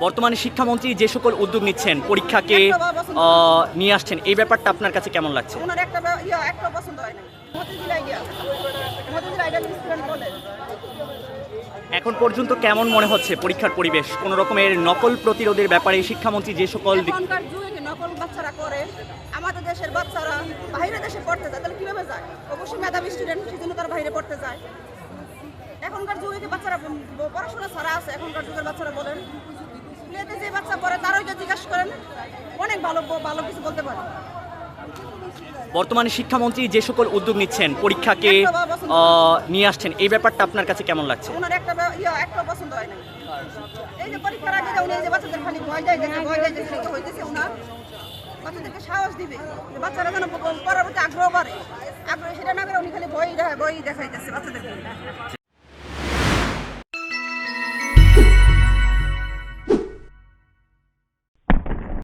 বর্তমানে শিক্ষামন্ত্রী যে সকল উদ্যোগ নিচ্ছেন পরীক্ষাকে নিয়ে আসছেন, এই ব্যাপারটা আপনার কাছে কেমন লাগছে? ওনার একটা পছন্দ হয় না। মতিঝিল আইডিয়া স্টুডেন্ট বলে এখন পর্যন্ত কেমন মনে হচ্ছে পরীক্ষার পরিবেশ? কোনো রকমের নকল প্রতিরোধের ব্যাপারে শিক্ষামন্ত্রী যে সকল এখনকার যুগে কি নকল বাচ্চারা করে? আমাদের দেশের বাচ্চারা বাইরে দেশে পড়তে যায়, তাহলে কিভাবে যায়? অবশ্যই মেধাবী স্টুডেন্ট, সেজন্য তারা বাইরে পড়তে যায়। এখনকার যুগে কি বাচ্চারা পড়াশোনা ছাড়া আছে? এখনকার যুগের বাচ্চারা বলেন, প্লেতে যে বাচ্চা পড়ে তারও যে জিজ্ঞাসা করেন, অনেক ভালো ভালো কিছু বলতে পারে। বর্তমানে শিক্ষামন্ত্রী যে সকল উদ্যোগ নিচ্ছেন পরীক্ষাকে নিয়ে আসছেন, এই ব্যাপারটা আপনার কাছে কেমন লাগছে? ওনার একটা পছন্দ হয় না। এই যে পরীক্ষার আগে উনি এই যে বাচ্চাদের খালি ভয় দেয় তো হইতেছে ওনার বাচ্চাদেরকে সাহস দিবে, বাচ্চারা যেন পরবর্তী আগ্রহ সেটা না করে উনি খালি ভয় দেখাইতেছে বাচ্চাদেরকে।